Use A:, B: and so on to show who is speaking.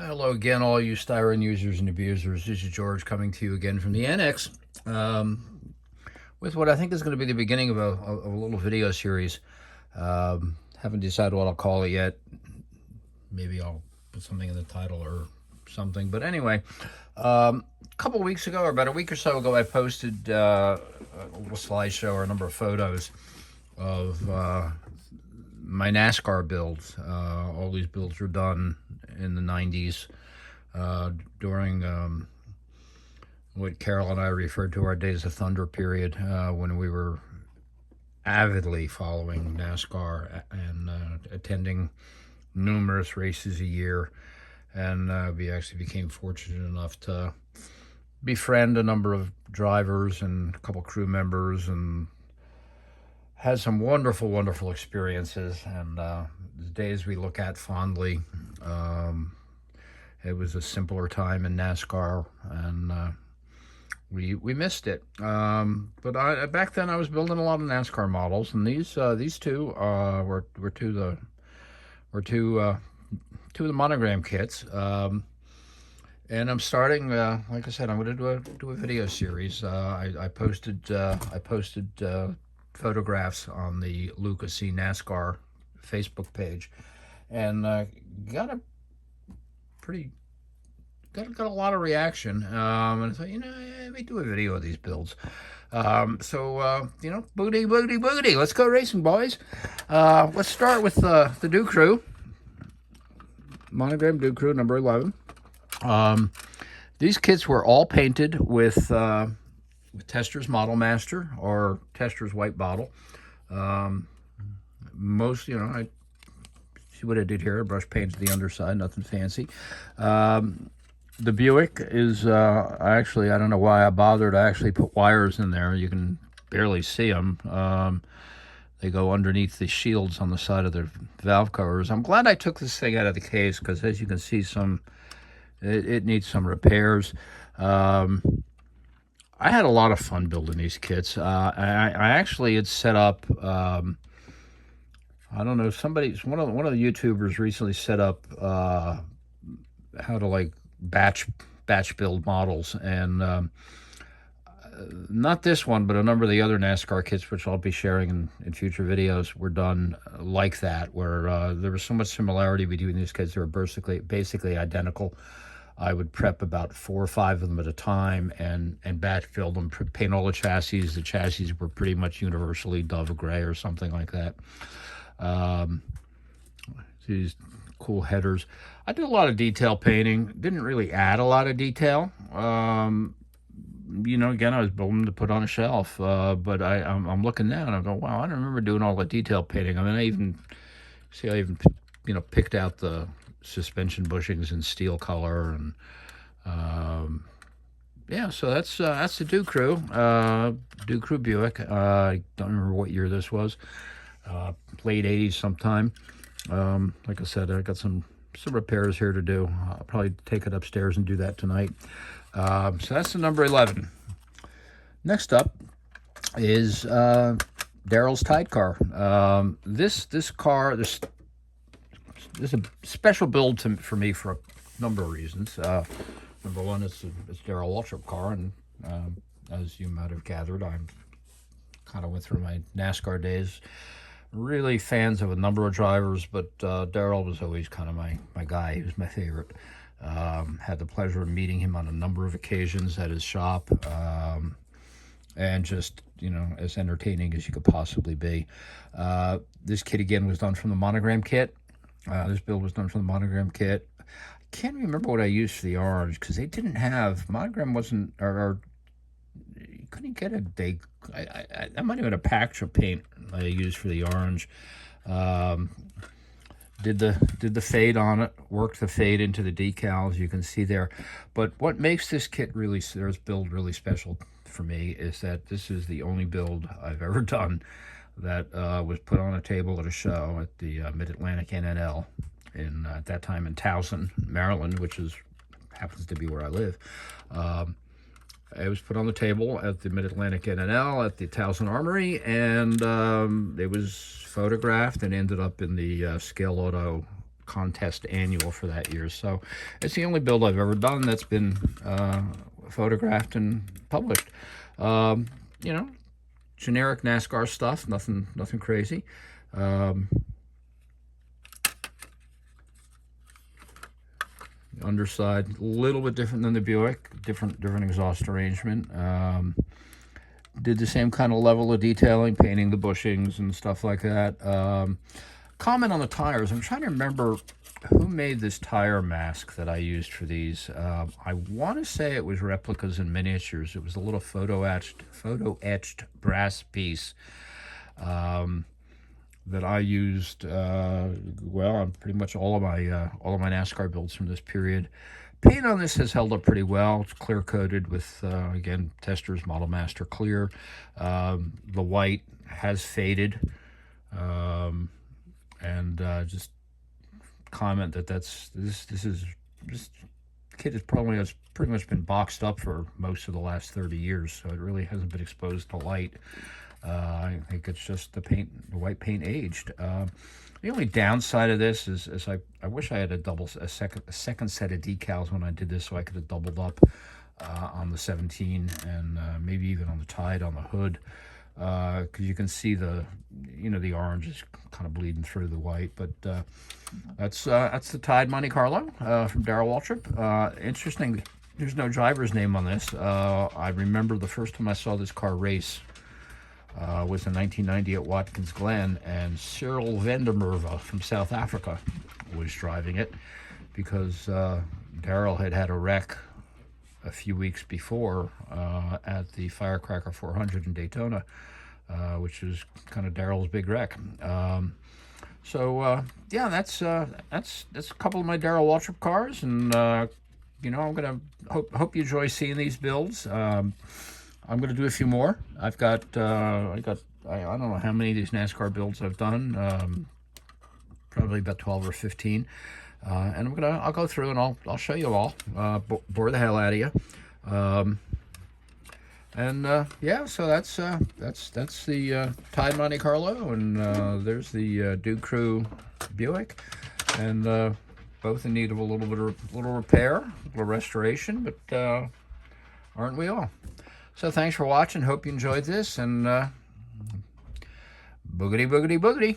A: Hello again, all you Styron users and abusers. This is George coming to you again from the annex with what I think is going to be the beginning of a little video series. Haven't decided what I'll call it yet. Maybe I'll put something in the title or something. But anyway, a couple weeks ago, or about a week or so ago, I posted a little slideshow or a number of photos of my NASCAR builds. All these builds were done in the 90s during what Carol and I referred to our Days of Thunder period, when we were avidly following NASCAR and attending numerous races a year. And we actually became fortunate enough to befriend a number of drivers and a couple crew members, and had some wonderful, wonderful experiences. And the days we look at fondly. It was a simpler time in NASCAR, and we missed it. But back then I was building a lot of NASCAR models, and these two were two of the monogram kits. And I'm starting, like I said, I'm going to do a video series. I posted photographs on the Lucas C. NASCAR Facebook page, and got a lot of reaction. And I thought, let me do a video of these builds. So booty, booty, booty. Let's go racing, boys. Let's start with the Dew Crew. Monogram Dew Crew number 11. These kits were all painted with Tester's Model Master or Tester's White Bottle. Most, I see what I did here. I brush painted the underside, nothing fancy. The Buick is, I don't know why I bothered. I actually put wires in there. You can barely see them. They go underneath the shields on the side of the valve covers. I'm glad I took this thing out of the case, because as you can see, it needs some repairs. I had a lot of fun building these kits. I actually had set up, I don't know, one of the YouTubers recently set up how to batch build models, and not this one, but a number of the other NASCAR kits, which I'll be sharing in future videos, were done like that, where there was so much similarity between these kits. They were basically identical. I would prep about 4 or 5 of them at a time and batch build them, paint all the chassis. The chassis were pretty much universally Dove Gray or something like that. These cool headers. I did a lot of detail painting. Didn't really add a lot of detail. Again, I was building to put on a shelf. But I'm looking now and I go, wow, I don't remember doing all the detail painting. I mean, I even picked out the suspension bushings in steel color, and so that's the Dew Crew Buick. I don't remember what year this was, late 80s sometime. Like I said, I got some repairs here to do. I'll probably take it upstairs and do that tonight. So that's the number 11. Next up is Daryl's Tide car. This car, this is a special build for me for a number of reasons. Number one, it's Daryl Waltrip car, and as you might have gathered, I kind of went through my NASCAR days. Really fans of a number of drivers, but Daryl was always kind of my guy. He was my favorite. Had the pleasure of meeting him on a number of occasions at his shop, and just, as entertaining as you could possibly be. This kit, again, was done from the monogram kit. This build was done from the monogram kit. I can't remember what I used for the orange, because they didn't have, monogram wasn't, or you couldn't get a day. I might have had a patch of paint I used for the orange. Did the fade on it, worked the fade into the decals, you can see there. But what makes this build really special for me is that this is the only build I've ever done that was put on a table at a show at the Mid-Atlantic NNL at that time in Towson, Maryland, which happens to be where I live. It was put on the table at the Mid-Atlantic NNL at the Towson Armory, and it was photographed and ended up in the Scale Auto contest annual for that year. So it's the only build I've ever done that's been photographed and published. You know, generic NASCAR stuff, nothing crazy. Underside a little bit different than the Buick, different exhaust arrangement. Did the same kind of level of detailing, painting the bushings and stuff like that. Comment on the tires. I'm trying to remember who made this tire mask that I used for these. I want to say it was Replicas and Miniatures. It was a little photo etched brass piece that I used well on pretty much all of my NASCAR builds from this period. Paint on this has held up pretty well. It's clear coated with again, Testors Model Master Clear. The white has faded, and just comment that this kit has pretty much been boxed up for most of the last 30 years, so it really hasn't been exposed to light. I think it's just the white paint aged. The only downside of this is I wish I had a second set of decals when I did this, so I could have doubled up on the 17 and maybe even on the Tide on the hood, because you can see the orange is kind of bleeding through the white. But that's the Tide Monte Carlo from Darrell Waltrip. Interesting, there's no driver's name on this. I remember the first time I saw this car race was in 1990 at Watkins Glen, and Cyril Vandermerve from South Africa was driving it, because Darrell had a wreck a few weeks before at the Firecracker 400 in Daytona, which is kind of Darrell's big wreck. Yeah, that's a couple of my Darrell Waltrip cars, and I'm gonna hope you enjoy seeing these builds. I'm going to do a few more. I don't know how many of these NASCAR builds I've done. Probably about 12 or 15. And I'll go through and I'll show you all. Bore the hell out of you. Yeah, so that's the Tide Monte Carlo, and there's the Duke Crew Buick, and both in need of a little repair, a little restoration, but aren't we all? So thanks for watching. Hope you enjoyed this, and boogity, boogity, boogity.